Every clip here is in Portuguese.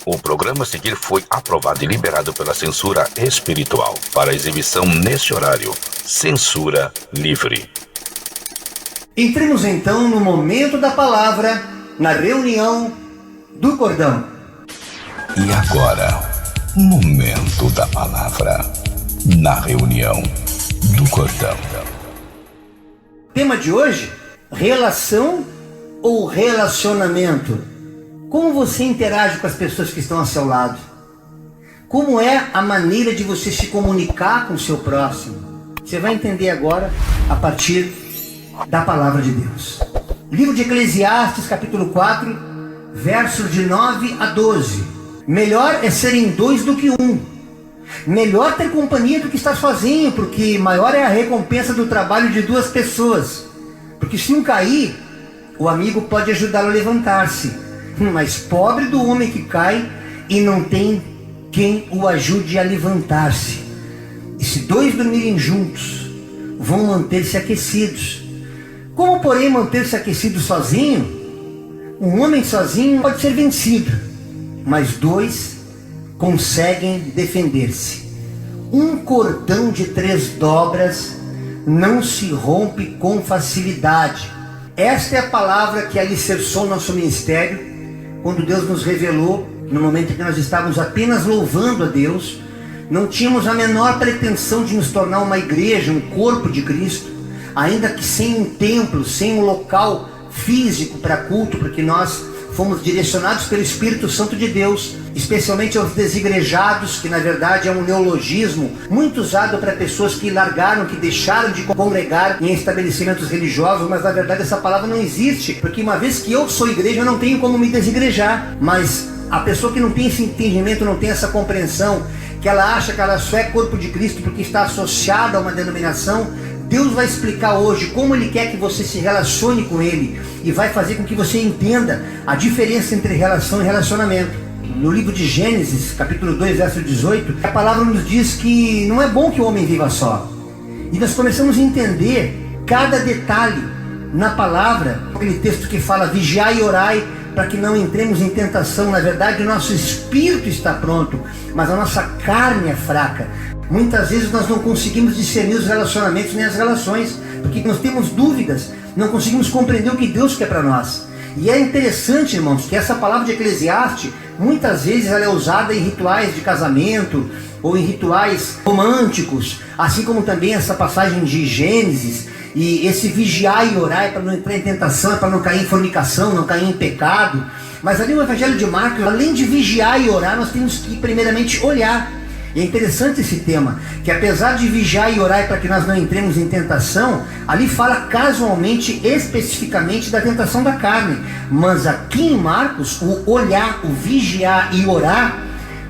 O programa a seguir foi aprovado e liberado pela censura espiritual para exibição neste horário. Censura livre. Entremos então no momento da palavra, na reunião do cordão. E agora, momento da palavra, na reunião do cordão. Tema de hoje, relação ou relacionamento? Como você interage com as pessoas que estão ao seu lado? Como é a maneira de você se comunicar com o seu próximo? Você vai entender agora a partir da palavra de Deus. Livro de Eclesiastes, capítulo 4, versos de 9 a 12. Melhor é serem dois do que um. Melhor ter companhia do que estar sozinho, porque maior é a recompensa do trabalho de duas pessoas. Porque se um cair, o amigo pode ajudá-lo a levantar-se. Mas pobre do homem que cai e não tem quem o ajude a levantar-se. E se dois dormirem juntos, vão manter-se aquecidos. Como, porém, manter-se aquecido sozinho? Um homem sozinho pode ser vencido, mas dois conseguem defender-se. Um cordão de 3 dobras não se rompe com facilidade. Esta é a palavra que alicerçou nosso ministério, quando Deus nos revelou, no momento em que nós estávamos apenas louvando a Deus. Não tínhamos a menor pretensão de nos tornar uma igreja, um corpo de Cristo, ainda que sem um templo, sem um local físico para culto, porque nós fomos direcionados pelo Espírito Santo de Deus, especialmente aos desigrejados, que na verdade é um neologismo muito usado para pessoas que largaram, que deixaram de congregar em estabelecimentos religiosos, mas na verdade essa palavra não existe, porque uma vez que eu sou igreja, eu não tenho como me desigrejar. Mas a pessoa que não tem esse entendimento, não tem essa compreensão, que ela acha que ela só é corpo de Cristo porque está associada a uma denominação, Deus vai explicar hoje como Ele quer que você se relacione com Ele e vai fazer com que você entenda a diferença entre relação e relacionamento. No livro de Gênesis, capítulo 2, verso 18, a palavra nos diz que não é bom que o homem viva só. E nós começamos a entender cada detalhe na palavra, aquele texto que fala vigiai e orai para que não entremos em tentação. Na verdade, o nosso espírito está pronto, mas a nossa carne é fraca. Muitas vezes nós não conseguimos discernir os relacionamentos nem as relações, porque nós temos dúvidas, não conseguimos compreender o que Deus quer para nós. E é interessante, irmãos, que essa palavra de Eclesiastes, muitas vezes ela é usada em rituais de casamento, ou em rituais românticos, assim como também essa passagem de Gênesis, e esse vigiar e orar é para não entrar em tentação, é para não cair em fornicação, não cair em pecado. Mas ali no Evangelho de Marcos, além de vigiar e orar, nós temos que primeiramente olhar. E é interessante esse tema, que apesar de vigiar e orar para que nós não entremos em tentação, ali fala casualmente, especificamente da tentação da carne. Mas aqui em Marcos, o olhar, o vigiar e orar,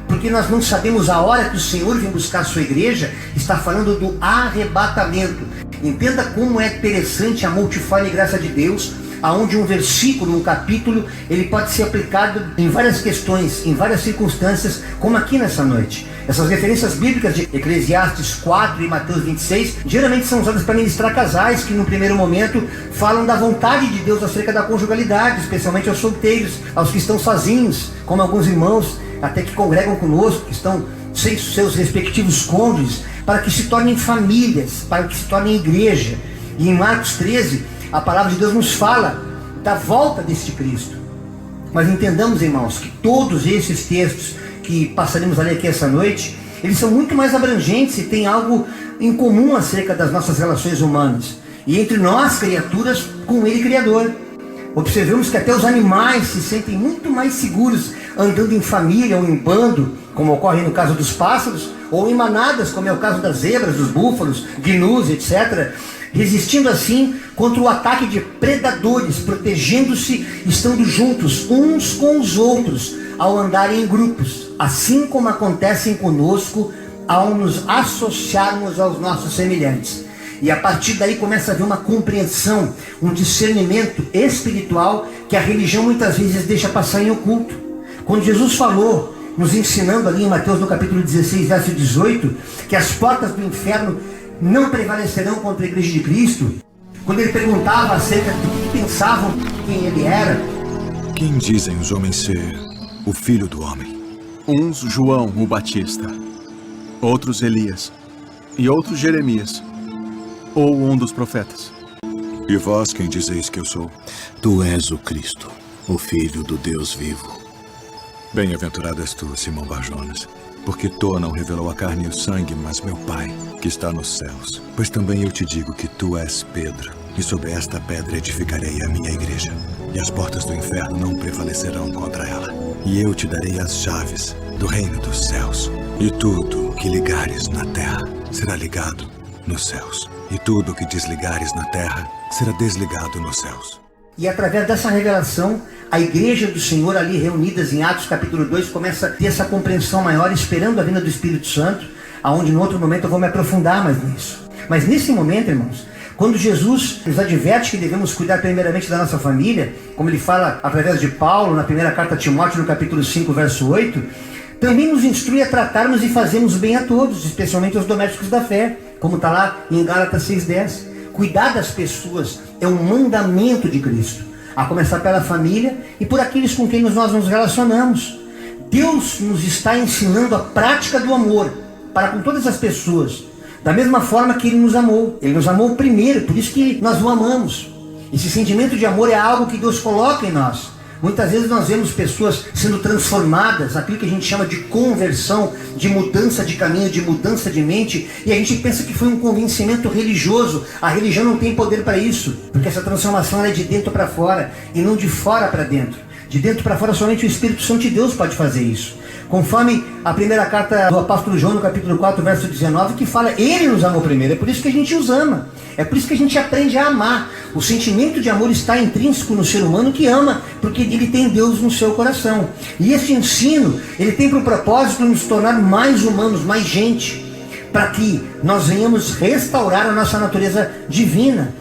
porque nós não sabemos a hora que o Senhor vem buscar a sua igreja, está falando do arrebatamento. Entenda como é interessante a multiforme graça de Deus, aonde um versículo, um capítulo, ele pode ser aplicado em várias questões, em várias circunstâncias, como aqui nessa noite. Essas referências bíblicas de Eclesiastes 4 e Mateus 26, geralmente são usadas para ministrar casais que no primeiro momento falam da vontade de Deus acerca da conjugalidade, especialmente aos solteiros, aos que estão sozinhos, como alguns irmãos até que congregam conosco, que estão sem seus respectivos cônjuges, para que se tornem famílias, para que se tornem igreja. E em Marcos 13, a palavra de Deus nos fala da volta deste Cristo. Mas entendamos, irmãos, que todos esses textos que passaremos a ler aqui essa noite, eles são muito mais abrangentes e têm algo em comum acerca das nossas relações humanas. E entre nós, criaturas, com Ele, Criador. Observamos que até os animais se sentem muito mais seguros andando em família ou em bando, como ocorre no caso dos pássaros, ou em manadas, como é o caso das zebras, dos búfalos, gnus, etc., resistindo assim contra o ataque de predadores, protegendo-se, estando juntos uns com os outros, ao andarem em grupos, assim como acontecem conosco ao nos associarmos aos nossos semelhantes. E a partir daí começa a haver uma compreensão, um discernimento espiritual que a religião muitas vezes deixa passar em oculto. Quando Jesus falou, nos ensinando ali em Mateus no capítulo 16, verso 18, que as portas do inferno não prevalecerão contra a igreja de Cristo, quando ele perguntava acerca do que pensavam quem ele era. Quem dizem os homens ser o Filho do Homem? Uns João o Batista, outros Elias, e outros Jeremias, ou um dos profetas. E vós quem dizeis que eu sou? Tu és o Cristo, o Filho do Deus vivo. Bem-aventurado és tu, Simão Bar-Jonas, porque tu não revelou a carne e o sangue, mas meu Pai, que está nos céus. Pois também eu te digo que tu és Pedro, e sobre esta pedra edificarei a minha igreja, e as portas do inferno não prevalecerão contra ela. E eu te darei as chaves do reino dos céus. E tudo que ligares na terra será ligado nos céus. E tudo que desligares na terra será desligado nos céus. E através dessa revelação, a igreja do Senhor ali reunidas em Atos capítulo 2 começa a ter essa compreensão maior, esperando a vinda do Espírito Santo, aonde no outro momento eu vou me aprofundar mais nisso. Mas nesse momento, irmãos, quando Jesus nos adverte que devemos cuidar primeiramente da nossa família, como ele fala através de Paulo na primeira carta a Timóteo, no capítulo 5, verso 8, também nos instrui a tratarmos e fazermos bem a todos, especialmente aos domésticos da fé, como está lá em Gálatas 6,10. Cuidar das pessoas é um mandamento de Cristo, a começar pela família e por aqueles com quem nós nos relacionamos. Deus nos está ensinando a prática do amor para com todas as pessoas, da mesma forma que Ele nos amou. Ele nos amou primeiro, por isso que nós o amamos. Esse sentimento de amor é algo que Deus coloca em nós. Muitas vezes nós vemos pessoas sendo transformadas, aquilo que a gente chama de conversão, de mudança de caminho, de mudança de mente, e a gente pensa que foi um convencimento religioso. A religião não tem poder para isso, porque essa transformação é de dentro para fora, e não de fora para dentro. De dentro para fora somente o Espírito Santo de Deus pode fazer isso. Conforme a primeira carta do apóstolo João, no capítulo 4, verso 19, que fala, Ele nos amou primeiro, é por isso que a gente os ama. É por isso que a gente aprende a amar. O sentimento de amor está intrínseco no ser humano que ama, porque ele tem Deus no seu coração. E esse ensino, ele tem por propósito nos tornar mais humanos, mais gente, para que nós venhamos restaurar a nossa natureza divina,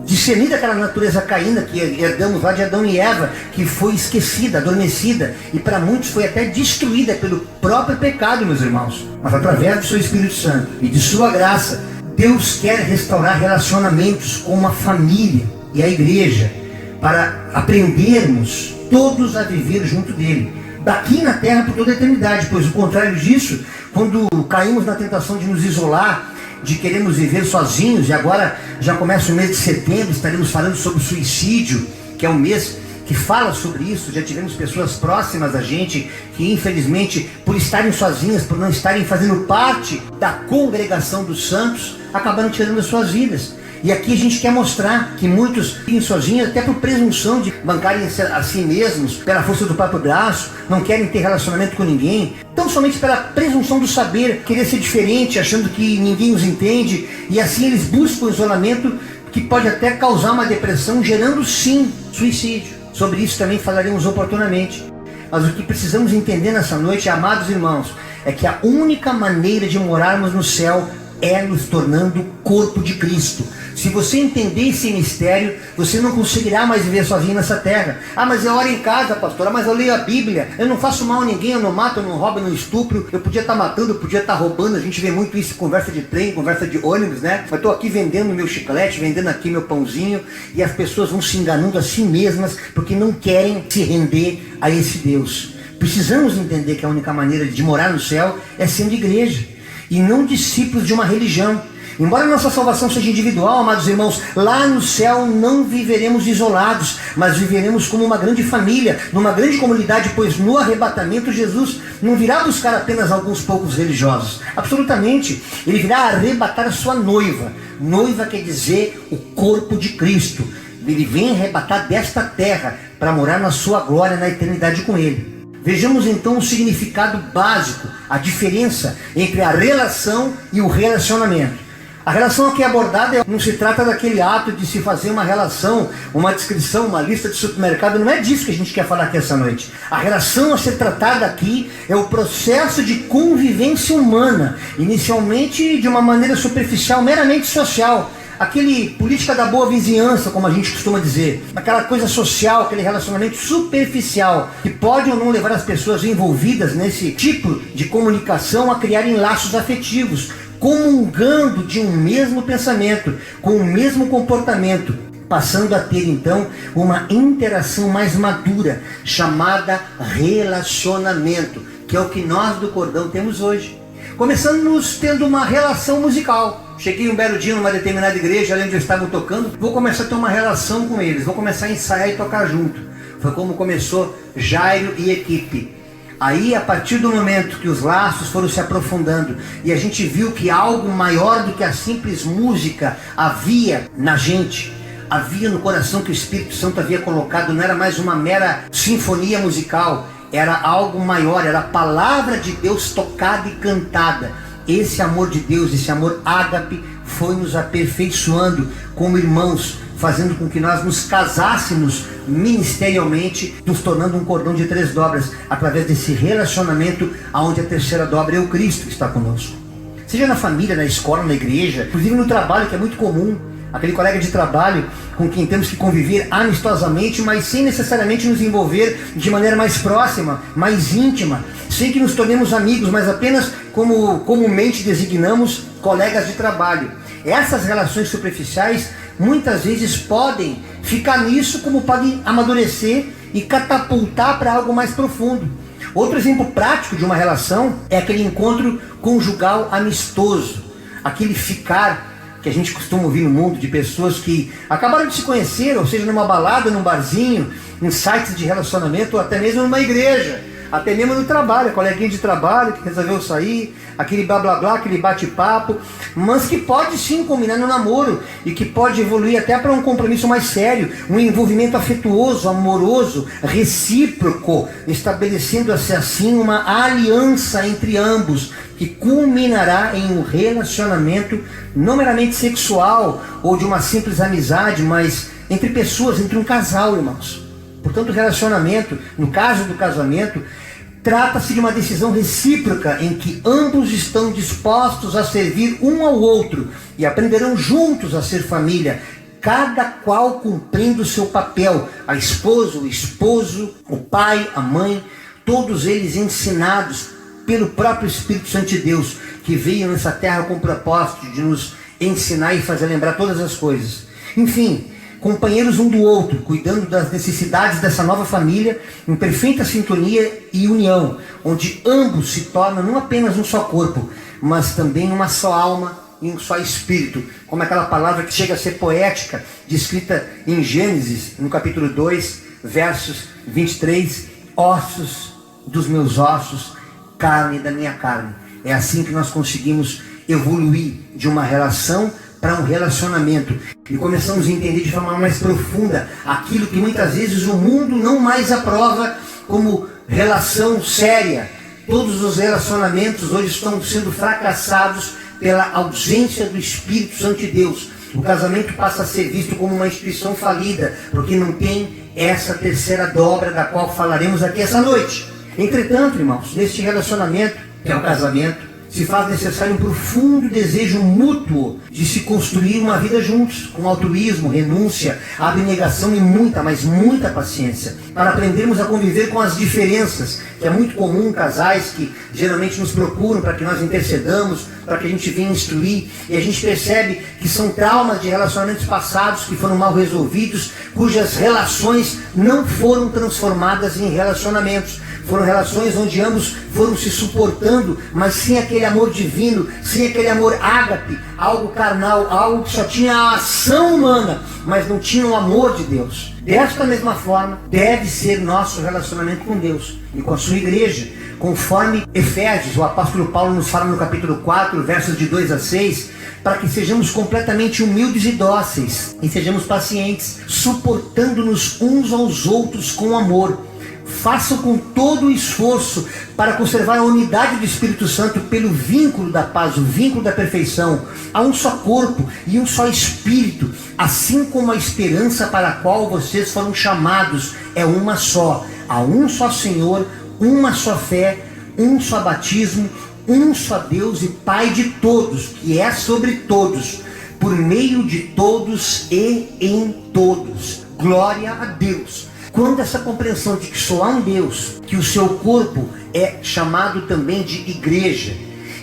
discernir daquela natureza caída que herdamos lá de Adão e Eva, que foi esquecida, adormecida, e para muitos foi até destruída pelo próprio pecado, meus irmãos. Mas através do seu Espírito Santo e de sua graça, Deus quer restaurar relacionamentos com a família e a igreja, para aprendermos todos a viver junto dele, daqui na terra por toda a eternidade, pois o contrário disso, quando caímos na tentação de nos isolar, de queremos viver sozinhos, e agora já começa o mês de setembro, estaremos falando sobre o suicídio, que é um mês que fala sobre isso. Já tivemos pessoas próximas a gente que infelizmente, por estarem sozinhas, por não estarem fazendo parte da congregação dos santos, acabaram tirando as suas vidas. E aqui a gente quer mostrar que muitos vivem sozinhos, até por presunção de bancarem a si mesmos, pela força do próprio braço, não querem ter relacionamento com ninguém, tão somente pela presunção do saber, querer ser diferente, achando que ninguém os entende, e assim eles buscam isolamento, que pode até causar uma depressão, gerando sim suicídio. Sobre isso também falaremos oportunamente. Mas o que precisamos entender nessa noite, amados irmãos, é que a única maneira de morarmos no céu é nos tornando o corpo de Cristo. Se você entender esse mistério, você não conseguirá mais viver sozinho nessa terra. Ah, mas eu oro em casa, pastor. Ah, mas eu leio a Bíblia. Eu não faço mal a ninguém, eu não mato, eu não roubo, eu não estupro. Eu podia estar matando, eu podia estar roubando. A gente vê muito isso em conversa de trem, conversa de ônibus, né? Eu estou aqui vendendo meu chiclete, vendendo aqui meu pãozinho, e as pessoas vão se enganando a si mesmas porque não querem se render a esse Deus. Precisamos entender que a única maneira de morar no céu é sendo igreja, e não discípulos de uma religião. Embora nossa salvação seja individual, amados irmãos, lá no céu não viveremos isolados, mas viveremos como uma grande família, numa grande comunidade, pois no arrebatamento Jesus não virá buscar apenas alguns poucos religiosos. Absolutamente. Ele virá arrebatar a sua noiva. Noiva quer dizer o corpo de Cristo. Ele vem arrebatar desta terra para morar na sua glória na eternidade com Ele. Vejamos então o significado básico, a diferença entre a relação e o relacionamento. A relação aqui abordada não se trata daquele ato de se fazer uma relação, uma descrição, uma lista de supermercado. Não é disso que a gente quer falar aqui essa noite. A relação a ser tratada aqui é o processo de convivência humana, inicialmente de uma maneira superficial, meramente social. Aquele política da boa vizinhança, como a gente costuma dizer, aquela coisa social, aquele relacionamento superficial, que pode ou não levar as pessoas envolvidas nesse tipo de comunicação a criarem laços afetivos, comungando de um mesmo pensamento, com o mesmo comportamento, passando a ter então uma interação mais madura, chamada relacionamento, que é o que nós do Cordão temos hoje. Começamos tendo uma relação musical. Cheguei um belo dia numa determinada igreja, além de eu estavam tocando, vou começar a ter uma relação com eles, vou começar a ensaiar e tocar junto. Foi como começou Jairo e equipe. Aí, a partir do momento que os laços foram se aprofundando e a gente viu que algo maior do que a simples música havia na gente, havia no coração que o Espírito Santo havia colocado, não era mais uma mera sinfonia musical, era algo maior, era a palavra de Deus tocada e cantada. Esse amor de Deus, esse amor ágape, foi nos aperfeiçoando como irmãos, fazendo com que nós nos casássemos ministerialmente, nos tornando um cordão de 3 dobras, através desse relacionamento, onde a terceira dobra é o Cristo que está conosco. Seja na família, na escola, na igreja, inclusive no trabalho, que é muito comum. Aquele colega de trabalho com quem temos que conviver amistosamente, mas sem necessariamente nos envolver de maneira mais próxima, mais íntima, sem que nos tornemos amigos, mas apenas como comumente designamos colegas de trabalho. Essas relações superficiais muitas vezes podem ficar nisso, como podem amadurecer e catapultar para algo mais profundo. Outro exemplo prático de uma relação é aquele encontro conjugal amistoso, aquele ficar que a gente costuma ouvir no mundo de pessoas que acabaram de se conhecer, ou seja, numa balada, num barzinho, em sites de relacionamento, ou até mesmo numa igreja, até mesmo no trabalho, a coleguinha de trabalho que resolveu sair, aquele blá blá blá, aquele bate-papo, mas que pode sim combinar no namoro e que pode evoluir até para um compromisso mais sério, um envolvimento afetuoso, amoroso, recíproco, estabelecendo-se assim uma aliança entre ambos, que culminará em um relacionamento não meramente sexual ou de uma simples amizade, mas entre pessoas, entre um casal, irmãos. Portanto, o relacionamento, no caso do casamento, trata-se de uma decisão recíproca em que ambos estão dispostos a servir um ao outro e aprenderão juntos a ser família, cada qual cumprindo o seu papel, a esposa, o esposo, o pai, a mãe, todos eles ensinados pelo próprio Espírito Santo de Deus, que veio nessa terra com o propósito de nos ensinar e fazer lembrar todas as coisas. Enfim, companheiros um do outro, cuidando das necessidades dessa nova família, em perfeita sintonia e união, onde ambos se tornam não apenas um só corpo, mas também uma só alma e um só espírito, como aquela palavra que chega a ser poética, descrita em Gênesis, no capítulo 2, versos 23, ossos dos meus ossos, carne da minha carne. É assim que nós conseguimos evoluir de uma relação para um relacionamento e começamos a entender de forma mais profunda aquilo que muitas vezes o mundo não mais aprova como relação séria. Todos os relacionamentos hoje estão sendo fracassados pela ausência do Espírito Santo de Deus. O casamento passa a ser visto como uma instituição falida, porque não tem essa terceira dobra da qual falaremos aqui essa noite. Entretanto, irmãos, neste relacionamento, que é o casamento, se faz necessário um profundo desejo mútuo de se construir uma vida juntos, com altruísmo, renúncia, abnegação e muita, mas muita paciência, para aprendermos a conviver com as diferenças, que é muito comum casais que geralmente nos procuram para que nós intercedamos, para que a gente venha instruir, e a gente percebe que são traumas de relacionamentos passados que foram mal resolvidos, cujas relações não foram transformadas em relacionamentos. Foram relações onde ambos foram se suportando, mas sem aquele amor divino, sem aquele amor ágape, algo carnal, algo que só tinha a ação humana, mas não tinha o amor de Deus. Desta mesma forma, deve ser nosso relacionamento com Deus e com a sua igreja, conforme Efésios, o apóstolo Paulo nos fala no capítulo 4, versos de 2 a 6, para que sejamos completamente humildes e dóceis, e sejamos pacientes, suportando-nos uns aos outros com amor. Façam com todo o esforço para conservar a unidade do Espírito Santo pelo vínculo da paz, o vínculo da perfeição. Há um só corpo e um só Espírito, assim como a esperança para a qual vocês foram chamados é uma só. Há um só Senhor, uma só fé, um só batismo, um só Deus e Pai de todos, que é sobre todos, por meio de todos e em todos. Glória a Deus. Quando essa compreensão de que só há um Deus, que o seu corpo é chamado também de igreja,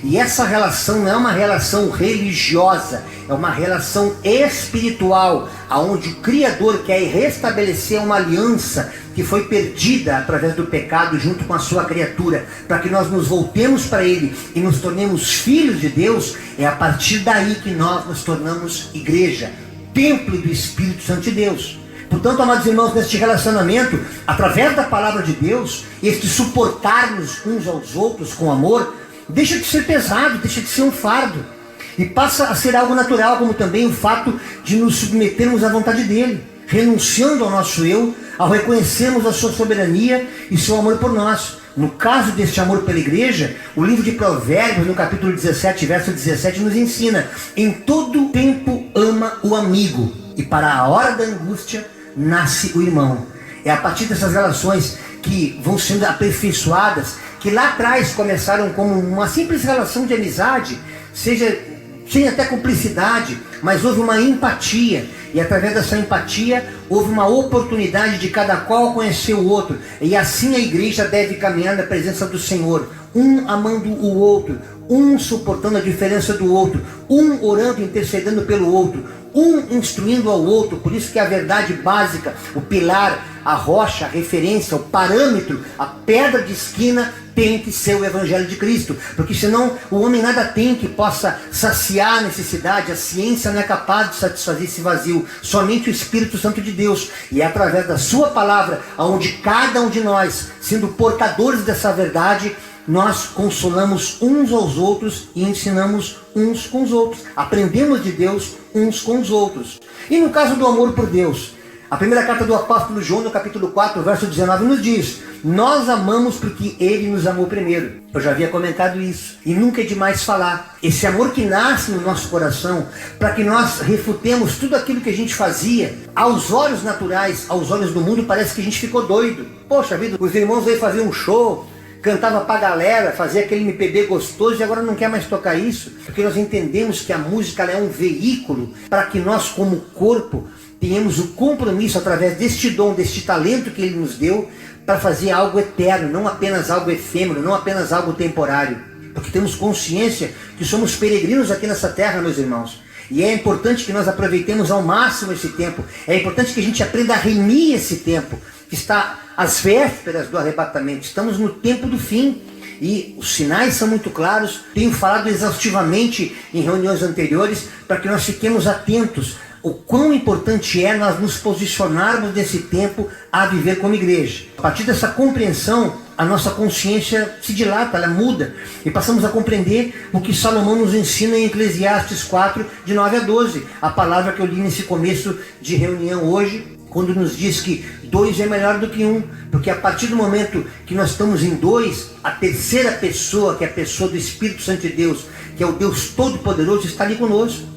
E essa relação não é uma relação religiosa, é uma relação espiritual, onde o Criador quer restabelecer uma aliança que foi perdida através do pecado junto com a sua criatura, para que nós nos voltemos para Ele e nos tornemos filhos de Deus. É a partir daí que nós nos tornamos igreja, templo do Espírito Santo de Deus. Portanto, amados irmãos, neste relacionamento, através da palavra de Deus, este suportar-nos uns aos outros com amor, deixa de ser pesado, deixa de ser um fardo, e passa a ser algo natural, como também o fato de nos submetermos à vontade dEle, renunciando ao nosso eu, ao reconhecermos a sua soberania e seu amor por nós. No caso deste amor pela igreja, o livro de Provérbios, no capítulo 17, verso 17, nos ensina: em todo tempo ama o amigo, e para a hora da angústia nasce o irmão. É a partir dessas relações que vão sendo aperfeiçoadas, que lá atrás começaram como uma simples relação de amizade, seja sem até cumplicidade, mas houve uma empatia, e através dessa empatia houve uma oportunidade de cada qual conhecer o outro, e assim a igreja deve caminhar na presença do Senhor, um amando o outro, um suportando a diferença do outro, um orando e intercedendo pelo outro, um instruindo ao outro. Por isso que a verdade básica, o pilar, a rocha, a referência, o parâmetro, a pedra de esquina tem que ser o Evangelho de Cristo, porque senão o homem nada tem que possa saciar a necessidade. A ciência não é capaz de satisfazer esse vazio, somente o Espírito Santo de Deus. E é através da sua palavra, onde cada um de nós, sendo portadores dessa verdade, nós consolamos uns aos outros e ensinamos uns com os outros. Aprendemos de Deus uns com os outros. E no caso do amor por Deus, a primeira carta do apóstolo João, no capítulo 4, verso 19, nos diz: nós amamos porque Ele nos amou primeiro. Eu já havia comentado isso, e nunca é demais falar. Esse amor que nasce no nosso coração, para que nós refutemos tudo aquilo que a gente fazia. Aos olhos naturais, aos olhos do mundo, parece que a gente ficou doido. Poxa vida, os irmãos veio fazer um show, cantava pra galera, fazia aquele MPB gostoso, e agora não quer mais tocar isso, porque nós entendemos que a música ela é um veículo para que nós, como corpo, tenhamos o compromisso, através deste dom, deste talento que Ele nos deu, para fazer algo eterno, não apenas algo efêmero, não apenas algo temporário. Porque temos consciência que somos peregrinos aqui nessa terra, meus irmãos. E é importante que nós aproveitemos ao máximo esse tempo. É importante que a gente aprenda a remir esse tempo, que está às vésperas do arrebatamento. Estamos no tempo do fim. E os sinais são muito claros. Tenho falado exaustivamente em reuniões anteriores, para que nós fiquemos atentos o quão importante é nós nos posicionarmos nesse tempo a viver como igreja. A partir dessa compreensão, a nossa consciência se dilata, ela muda, e passamos a compreender o que Salomão nos ensina em Eclesiastes 4, de 9 a 12, a palavra que eu li nesse começo de reunião hoje, quando nos diz que 2 é melhor do que 1, porque a partir do momento que nós estamos em 2, a terceira pessoa, que é a pessoa do Espírito Santo de Deus, que é o Deus Todo-Poderoso, está ali conosco.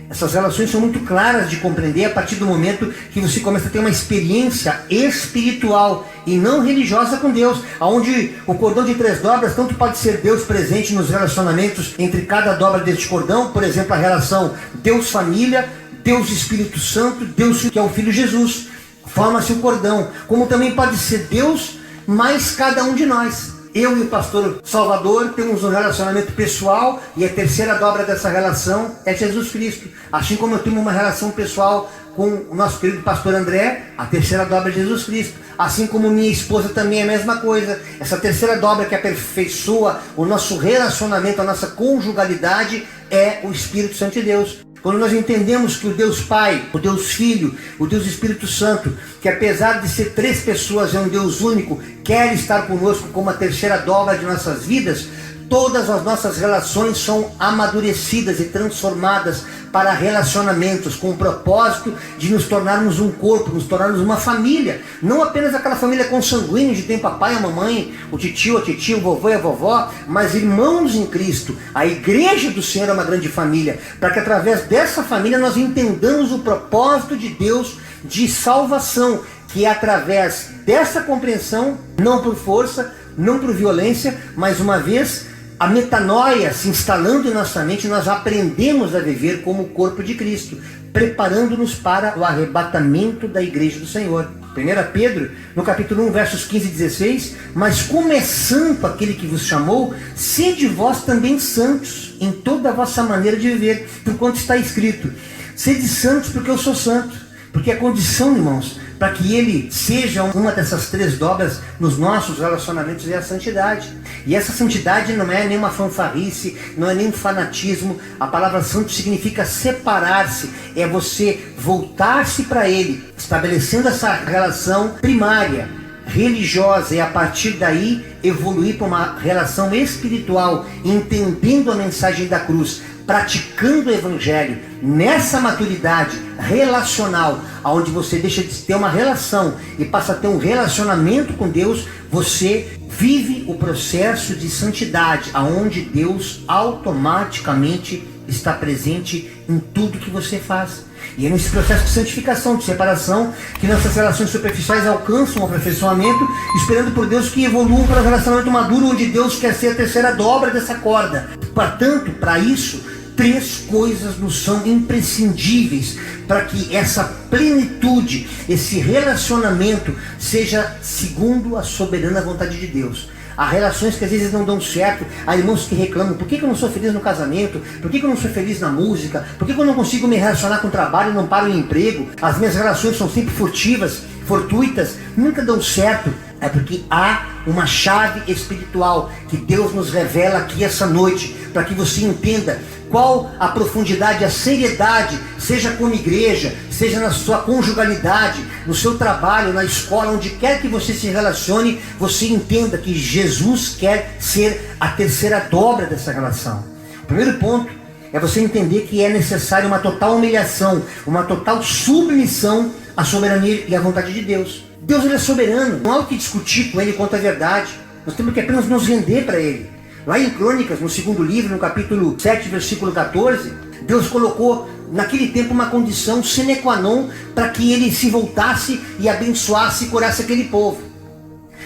Essas relações são muito claras de compreender a partir do momento que você começa a ter uma experiência espiritual e não religiosa com Deus, onde o cordão de 3 dobras tanto pode ser Deus presente nos relacionamentos entre cada dobra deste cordão, por exemplo, a relação Deus-família, Deus-Espírito Santo, Deus que é o Filho Jesus, forma-se o cordão, como também pode ser Deus mais cada um de nós. Eu e o pastor Salvador temos um relacionamento pessoal, e a terceira dobra dessa relação é Jesus Cristo. Assim como eu tenho uma relação pessoal com o nosso querido pastor André, a terceira dobra é Jesus Cristo. Assim como minha esposa também é a mesma coisa. Essa terceira dobra que aperfeiçoa o nosso relacionamento, a nossa conjugalidade, é o Espírito Santo de Deus. Quando nós entendemos que o Deus Pai, o Deus Filho, o Deus Espírito Santo, que apesar de ser 3 pessoas, é um Deus único, quer estar conosco como a terceira dobra de nossas vidas, todas as nossas relações são amadurecidas e transformadas para relacionamentos, com o propósito de nos tornarmos um corpo, nos tornarmos uma família, não apenas aquela família consanguínea de tem papai e a mamãe, o titio, a titia, o vovô e a vovó, mas irmãos em Cristo. A igreja do Senhor é uma grande família, para que através dessa família nós entendamos o propósito de Deus de salvação, que é através dessa compreensão, não por força, não por violência, mas uma vez a metanoia se instalando em nossa mente, nós aprendemos a viver como o corpo de Cristo, preparando-nos para o arrebatamento da igreja do Senhor. 1 Pedro, no capítulo 1, versos 15 e 16, mas como é santo aquele que vos chamou, sede vós também santos em toda a vossa maneira de viver, porquanto está escrito, sede santos porque eu sou santo, porque a condição, irmãos, para que ele seja uma dessas três dobras nos nossos relacionamentos é a santidade. E essa santidade não é nenhuma fanfarrice, não é nem um fanatismo. A palavra santo significa separar-se, é você voltar-se para ele, estabelecendo essa relação primária, religiosa, e a partir daí evoluir para uma relação espiritual, entendendo a mensagem da cruz, praticando o evangelho. Nessa maturidade relacional, onde você deixa de ter uma relação e passa a ter um relacionamento com Deus, você vive o processo de santidade, aonde Deus automaticamente está presente em tudo que você faz. E é nesse processo de santificação, de separação, que nossas relações superficiais alcançam o aperfeiçoamento, esperando por Deus que evoluam para um relacionamento maduro, onde Deus quer ser a terceira dobra dessa corda. Portanto, para isso, três coisas nos são imprescindíveis para que essa plenitude, esse relacionamento seja segundo a soberana vontade de Deus. Há relações que às vezes não dão certo, há irmãos que reclamam, por que eu não sou feliz no casamento, por que eu não sou feliz na música, por que eu não consigo me relacionar com o trabalho e não paro em emprego, as minhas relações são sempre furtivas, fortuitas, nunca dão certo. É porque há uma chave espiritual que Deus nos revela aqui essa noite, para que você entenda qual a profundidade, a seriedade, seja como igreja, seja na sua conjugalidade, no seu trabalho, na escola, onde quer que você se relacione, você entenda que Jesus quer ser a terceira dobra dessa relação. O primeiro ponto é você entender que é necessário uma total humilhação, uma total submissão à soberania e à vontade de Deus. Deus, ele é soberano, não há o que discutir com ele quanto à verdade, nós temos que apenas nos render para ele. Lá em Crônicas, no segundo livro, no capítulo 7, versículo 14, Deus colocou naquele tempo uma condição sine qua non para que ele se voltasse e abençoasse e curasse aquele povo.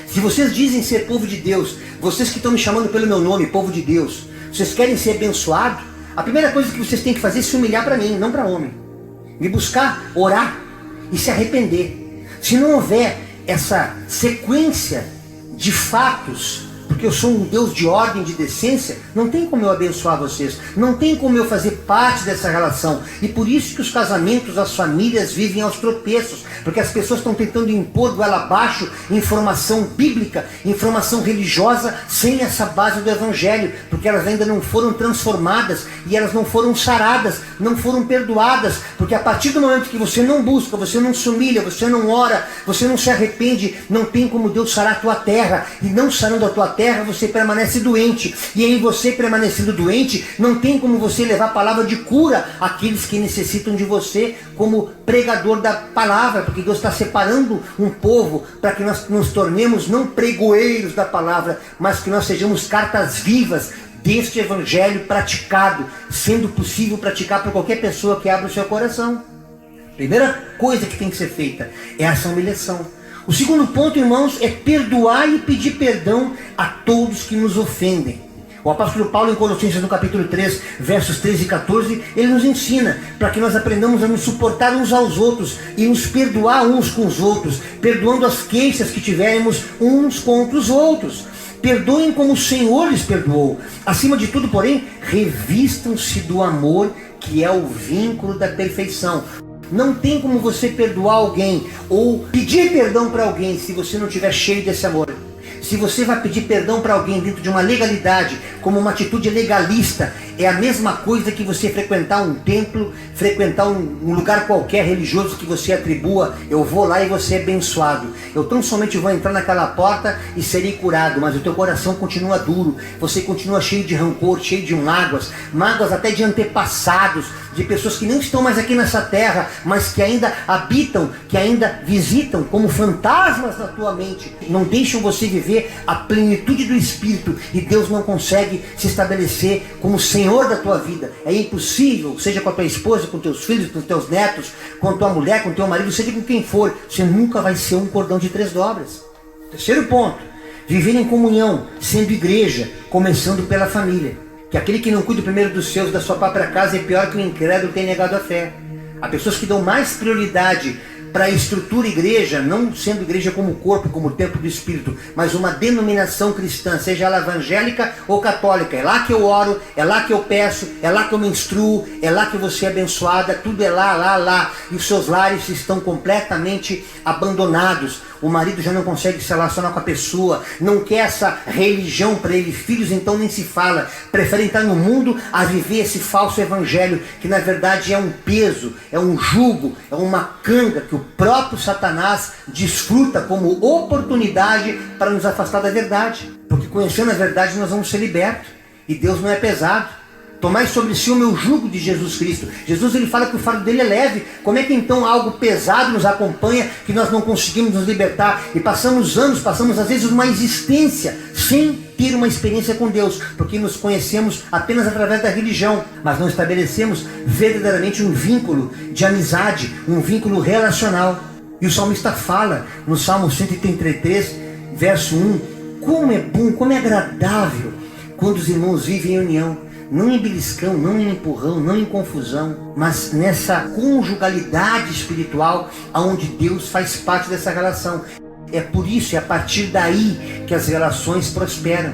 Se vocês dizem ser povo de Deus, vocês que estão me chamando pelo meu nome, povo de Deus, vocês querem ser abençoados, a primeira coisa que vocês têm que fazer é se humilhar para mim, não para homem. Me buscar, orar e se arrepender. Se não houver essa sequência de fatos, porque eu sou um Deus de ordem, de decência, não tem como eu abençoar vocês, não tem como eu fazer parte dessa relação. E por isso que os casamentos, as famílias vivem aos tropeços, porque as pessoas estão tentando impor goela abaixo informação bíblica, informação religiosa, sem essa base do evangelho, porque elas ainda não foram transformadas e elas não foram saradas, não foram perdoadas, porque a partir do momento que você não busca, você não se humilha, você não ora, você não se arrepende, não tem como Deus sarar a tua terra, e não sarando a tua terra, você permanece doente, e em você permanecendo doente, não tem como você levar a palavra de cura àqueles que necessitam de você como pregador da palavra, porque Deus está separando um povo para que nós nos tornemos não pregoeiros da palavra, mas que nós sejamos cartas vivas deste evangelho praticado, sendo possível praticar por qualquer pessoa que abra o seu coração. Primeira coisa que tem que ser feita é essa humilhação. O segundo ponto, irmãos, é perdoar e pedir perdão a todos que nos ofendem. O apóstolo Paulo, em Colossenses, no capítulo 3, versos 13 e 14, ele nos ensina para que nós aprendamos a nos suportar uns aos outros e nos perdoar uns com os outros, perdoando as queixas que tivermos uns contra os outros. Perdoem como o Senhor lhes perdoou. Acima de tudo, porém, revistam-se do amor, que é o vínculo da perfeição. Não tem como você perdoar alguém ou pedir perdão para alguém se você não estiver cheio desse amor. Se você vai pedir perdão para alguém dentro de uma legalidade, como uma atitude legalista, é a mesma coisa que você frequentar um templo, frequentar um lugar qualquer religioso que você atribua, eu vou lá e você é abençoado. Eu tão somente vou entrar naquela porta e serei curado, mas o teu coração continua duro, você continua cheio de rancor, cheio de mágoas até de antepassados, de pessoas que não estão mais aqui nessa terra, mas que ainda habitam, que ainda visitam como fantasmas na tua mente, não deixam você viver a plenitude do Espírito, e Deus não consegue se estabelecer como Senhor da tua vida. É impossível, seja com a tua esposa, com teus filhos, com teus netos, com a tua mulher, com teu marido, seja com quem for, você nunca vai ser um cordão de 3 dobras. Terceiro ponto, viver em comunhão, sendo igreja, começando pela família. Que aquele que não cuida primeiro dos seus, da sua própria casa, é pior que o incrédulo que tem negado a fé. Há pessoas que dão mais prioridade para a estrutura igreja, não sendo igreja como corpo, como templo do Espírito, mas uma denominação cristã, seja ela evangélica ou católica. É lá que eu oro, é lá que eu peço, é lá que eu me instruo, é lá que você é abençoada, tudo é lá. E os seus lares estão completamente abandonados. O marido já não consegue se relacionar com a pessoa, não quer essa religião para ele, filhos então nem se fala, preferem estar no mundo a viver esse falso evangelho, que na verdade é um peso, é um jugo, é uma canga que o próprio Satanás desfruta como oportunidade para nos afastar da verdade. Porque conhecendo a verdade nós vamos ser libertos, e Deus não é pesado. Tomai sobre si o meu jugo de Jesus Cristo. Jesus ele fala que o fardo dele é leve. Como é que então algo pesado nos acompanha, que nós não conseguimos nos libertar? E passamos anos, passamos às vezes uma existência sem ter uma experiência com Deus, porque nos conhecemos apenas através da religião, mas não estabelecemos verdadeiramente um vínculo de amizade, um vínculo relacional. E o salmista fala no Salmo 133, verso 1, como é bom, como é agradável quando os irmãos vivem em união. Não em beliscão, não em empurrão, não em confusão, mas nessa conjugalidade espiritual onde Deus faz parte dessa relação. É por isso, é a partir daí que as relações prosperam.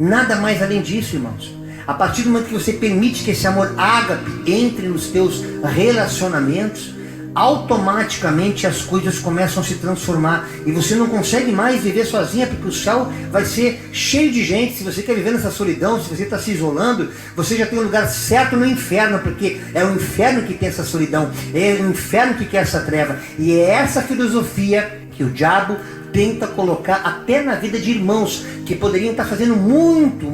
Nada mais além disso, irmãos. A partir do momento que você permite que esse amor ágape entre nos teus relacionamentos, automaticamente as coisas começam a se transformar e você não consegue mais viver sozinha, porque o céu vai ser cheio de gente. Se você quer viver nessa solidão, se você está se isolando, você já tem um lugar certo no inferno, porque é o inferno que tem essa solidão, é o inferno que quer essa treva, e é essa filosofia que o diabo tenta colocar até na vida de irmãos que poderiam estar fazendo muito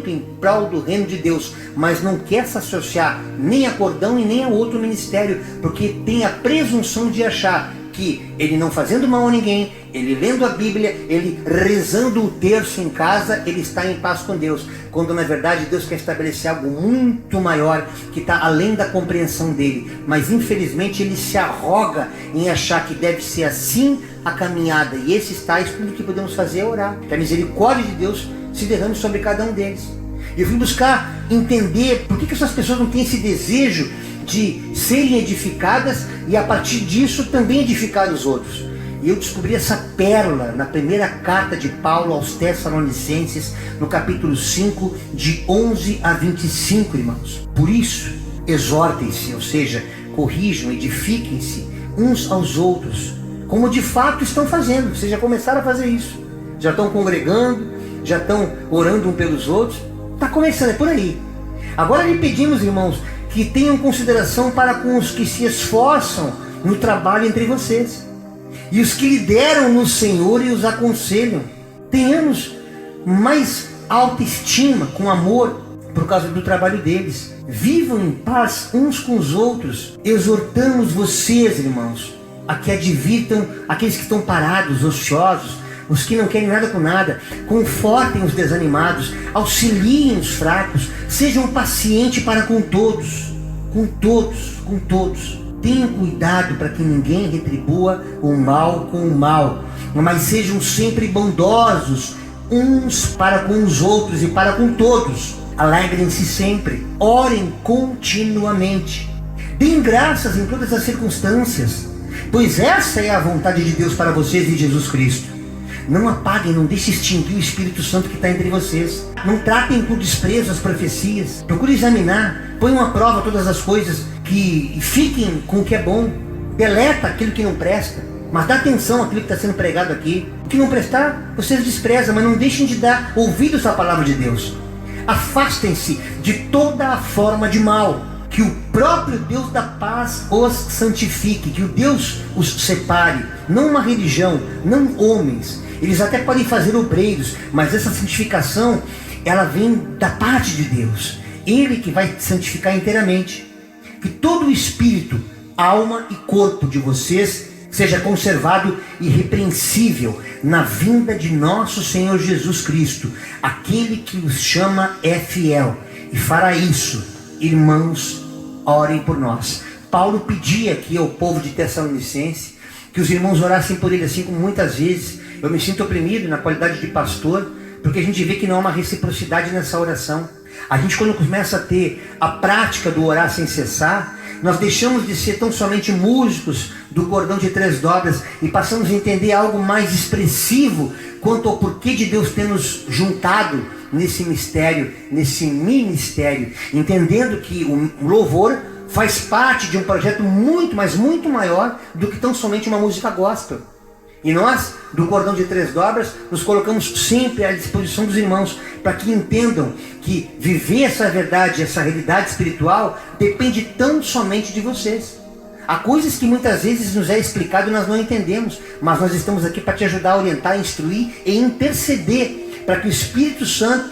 em prol do reino de Deus, mas não quer se associar nem a cordão e nem a outro ministério, porque tem a presunção de achar que ele não fazendo mal a ninguém, ele lendo a Bíblia, ele rezando o terço em casa, ele está em paz com Deus, quando na verdade Deus quer estabelecer algo muito maior, que está além da compreensão dele. Mas infelizmente ele se arroga em achar que deve ser assim a caminhada, e esses tais, tudo que podemos fazer é orar, que a misericórdia de Deus se derrame sobre cada um deles. Eu fui buscar entender por que essas pessoas não têm esse desejo de serem edificadas e a partir disso também edificar os outros. E eu descobri essa pérola na primeira carta de Paulo aos Tessalonicenses, no capítulo 5, de 11 a 25, irmãos. Por isso, exortem-se, ou seja, corrijam, edifiquem-se uns aos outros, como de fato estão fazendo. Vocês já começaram a fazer isso, já estão congregando, já estão orando um pelos outros. Está começando, é por aí. Agora lhe pedimos, irmãos, que tenham consideração para com os que se esforçam no trabalho entre vocês, e os que lideram no Senhor e os aconselham. Tenhamos mais autoestima, com amor, por causa do trabalho deles. Vivam em paz uns com os outros. Exortamos vocês, irmãos, a que advirtam aqueles que estão parados, ociosos, os que não querem nada com nada. Confortem os desanimados, auxiliem os fracos, sejam pacientes para com todos. Com todos. Tenham cuidado para que ninguém retribua o mal com o mal, mas sejam sempre bondosos uns para com os outros e para com todos. Alegrem-se sempre, orem continuamente, deem graças em todas as circunstâncias, pois essa é a vontade de Deus para vocês em Jesus Cristo. Não apaguem, não deixem extinguir o Espírito Santo que está entre vocês. Não tratem com desprezo as profecias. Procure examinar, ponham à prova todas as coisas, que fiquem com o que é bom. Deleta aquilo que não presta, mas dá atenção àquilo que está sendo pregado aqui. O que não prestar, vocês desprezam, mas não deixem de dar ouvidos à palavra de Deus. Afastem-se de toda a forma de mal, que o próprio Deus da paz os santifique, que o Deus os separe. Não uma religião, não homens. Eles até podem fazer obreiros, mas essa santificação, ela vem da parte de Deus. Ele que vai santificar inteiramente. Que todo o espírito, alma e corpo de vocês seja conservado irrepreensível na vinda de nosso Senhor Jesus Cristo. Aquele que os chama é fiel e fará isso. Irmãos, orem por nós. Paulo pedia aqui ao povo de Tessalonicense que os irmãos orassem por ele, assim como muitas vezes eu me sinto oprimido na qualidade de pastor, porque a gente vê que não há uma reciprocidade nessa oração. A gente, quando começa a ter a prática do orar sem cessar, nós deixamos de ser tão somente músicos do cordão de 3 dobras e passamos a entender algo mais expressivo quanto ao porquê de Deus ter nos juntado nesse mistério, nesse ministério, entendendo que o louvor faz parte de um projeto muito, mas muito maior do que tão somente uma música gospel. E nós, do cordão de 3 dobras, nos colocamos sempre à disposição dos irmãos para que entendam que viver essa verdade, essa realidade espiritual depende tão somente de vocês. Há coisas que muitas vezes nos é explicado e nós não entendemos, mas nós estamos aqui para te ajudar a orientar, instruir e interceder para que o Espírito Santo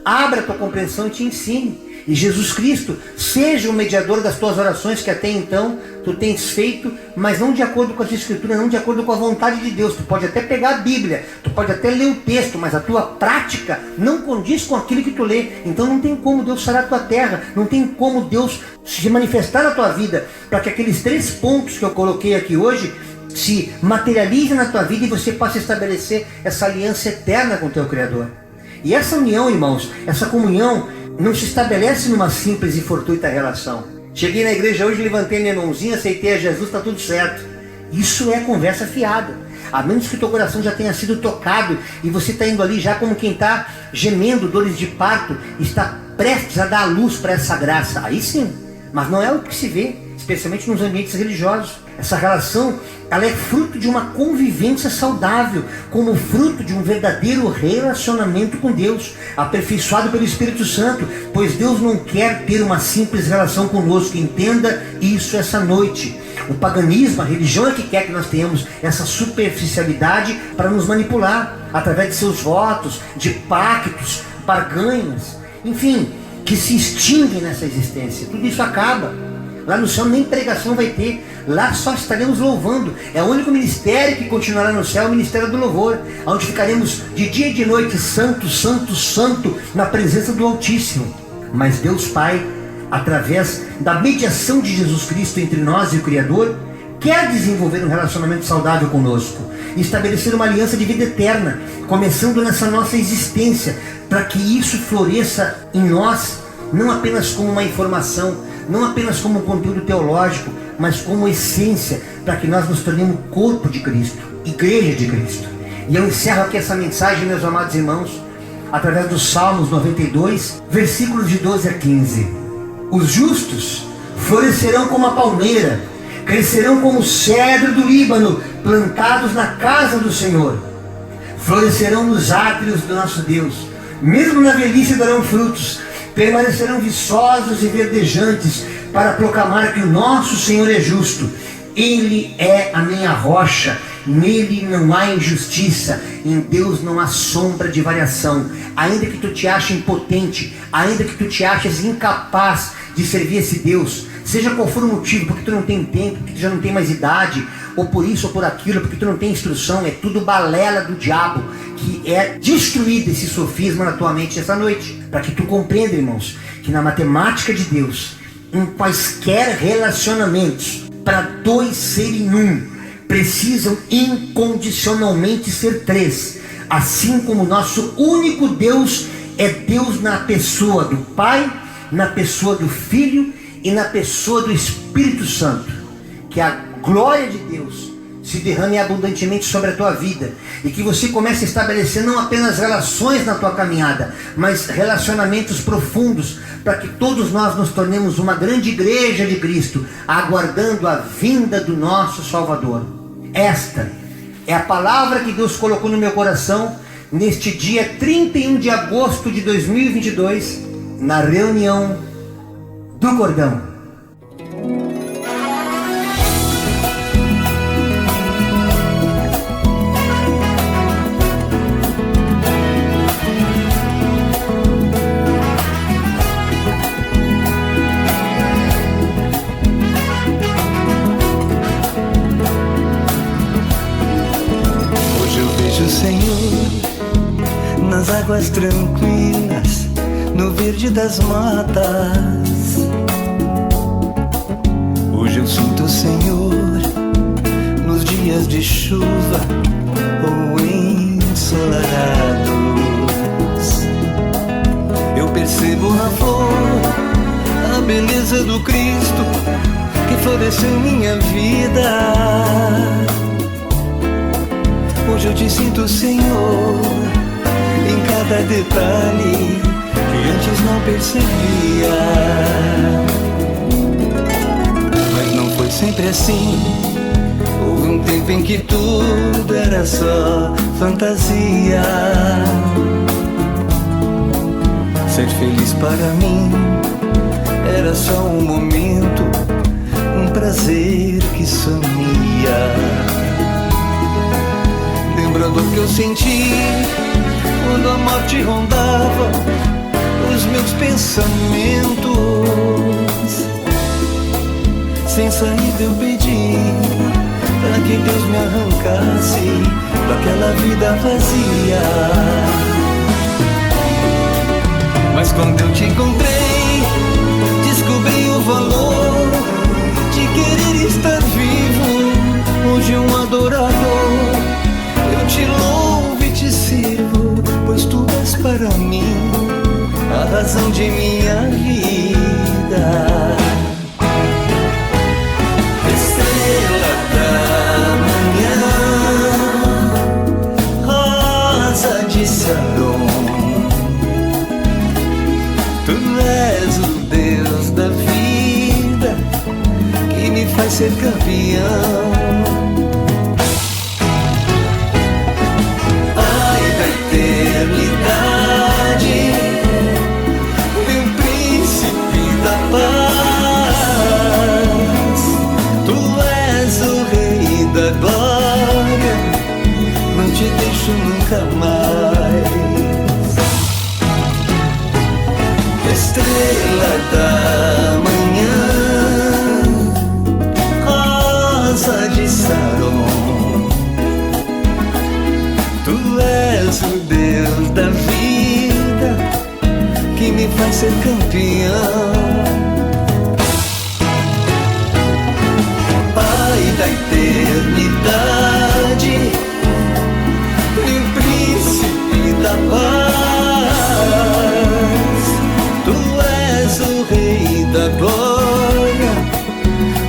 abra a tua compreensão e te ensine. E Jesus Cristo seja o mediador das tuas orações que até então tu tens feito, mas não de acordo com as Escrituras, não de acordo com a vontade de Deus. Tu pode até pegar a Bíblia, tu pode até ler o texto, mas a tua prática não condiz com aquilo que tu lê. Então não tem como Deus sarar a tua terra, não tem como Deus se manifestar na tua vida, para que aqueles 3 pontos que eu coloquei aqui hoje se materialize na tua vida e você possa estabelecer essa aliança eterna com o teu Criador. E essa união, irmãos, essa comunhão não se estabelece numa simples e fortuita relação. Cheguei na igreja hoje, levantei minha mãozinha, aceitei a Jesus, está tudo certo. Isso é conversa fiada. A menos que o teu coração já tenha sido tocado e você está indo ali já como quem está gemendo dores de parto, está prestes a dar a luz para essa graça. Aí sim, mas não é o que se vê, especialmente nos ambientes religiosos. Essa relação, ela é fruto de uma convivência saudável, como fruto de um verdadeiro relacionamento com Deus, aperfeiçoado pelo Espírito Santo, pois Deus não quer ter uma simples relação conosco. Entenda isso essa noite. O paganismo, a religião é que quer que nós tenhamos essa superficialidade para nos manipular, através de seus votos, de pactos, barganhas, enfim, que se extinguem nessa existência. Tudo isso acaba. Lá no céu nem pregação vai ter, lá só estaremos louvando. É o único ministério que continuará no céu, o ministério do louvor, onde ficaremos de dia e de noite, santo, santo, santo, na presença do Altíssimo. Mas Deus Pai, através da mediação de Jesus Cristo entre nós e o Criador, quer desenvolver um relacionamento saudável conosco, estabelecer uma aliança de vida eterna, começando nessa nossa existência, para que isso floresça em nós, não apenas como uma informação, não apenas como um conteúdo teológico, mas como essência, para que nós nos tornemos corpo de Cristo, igreja de Cristo. E eu encerro aqui essa mensagem, meus amados irmãos, através dos Salmos 92, versículos de 12 a 15. Os justos florescerão como a palmeira, crescerão como o cedro do Líbano, plantados na casa do Senhor. Florescerão nos átrios do nosso Deus, mesmo na velhice darão frutos, permanecerão viçosos e verdejantes, para proclamar que o nosso Senhor é justo. Ele é a minha rocha, nele não há injustiça, em Deus não há sombra de variação. Ainda que tu te aches impotente, ainda que tu te aches incapaz de servir esse Deus, seja qual for o motivo, porque tu não tem tempo, porque tu já não tem mais idade, ou por isso ou por aquilo, porque tu não tem instrução, é tudo balela do diabo, que é destruído esse sofisma na tua mente essa noite, para que tu compreenda, irmãos, que na matemática de Deus, em quaisquer relacionamentos, para 2 serem um, precisam incondicionalmente ser 3, assim como o nosso único Deus é Deus na pessoa do Pai, na pessoa do Filho e na pessoa do Espírito Santo. Que a glória de Deus se derrame abundantemente sobre a tua vida e que você comece a estabelecer não apenas relações na tua caminhada, mas relacionamentos profundos, para que todos nós nos tornemos uma grande igreja de Cristo, aguardando a vinda do nosso Salvador. Esta é a palavra que Deus colocou no meu coração neste dia 31 de agosto de 2022, na reunião do Cordão. Senhor, nas águas tranquilas, no verde das matas. Hoje eu sinto o Senhor nos dias de chuva ou ensolarados. Eu percebo a beleza do Cristo que floresceu em minha vida. Hoje eu te sinto, Senhor, em cada detalhe que antes não percebia. Mas não foi sempre assim. Houve um tempo em que tudo era só fantasia. Ser feliz para mim era só um momento, um prazer que sumia. Lembrando o que eu senti quando a morte rondava os meus pensamentos. Sem saída eu pedi para que Deus me arrancasse daquela vida vazia. Mas quando eu te encontrei, descobri o valor de querer estar vivo. Hoje um adorador, eu te louvo e te sirvo, pois tu és para mim a razão de minha vida. Estrela da manhã, rosa de Saron, tu és o Deus da vida que me faz ser campeão. Ai da eternidade, meu príncipe da paz, tu és o Rei da glória, não te deixo nunca mais. Estrela da manhã, rosa de Saron, tu és o Deus da vida que me faz ser campeão. Pai da eternidade, meu príncipe da paz, tu és o Rei da glória,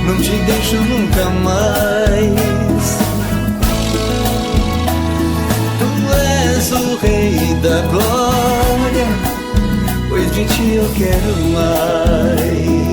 não te deixo nunca mais. Tu és o Rei da glória, pois de ti eu quero mais.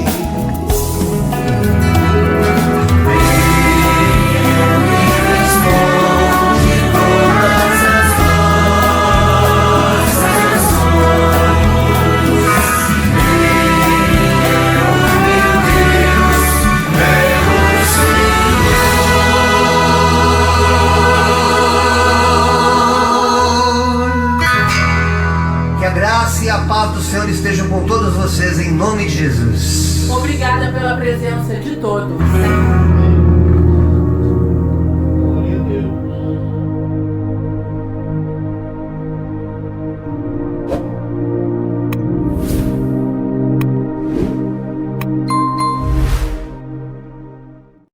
Que a graça e a paz do Senhor estejam com todos vocês em nome de Jesus. Obrigada pela presença de todos.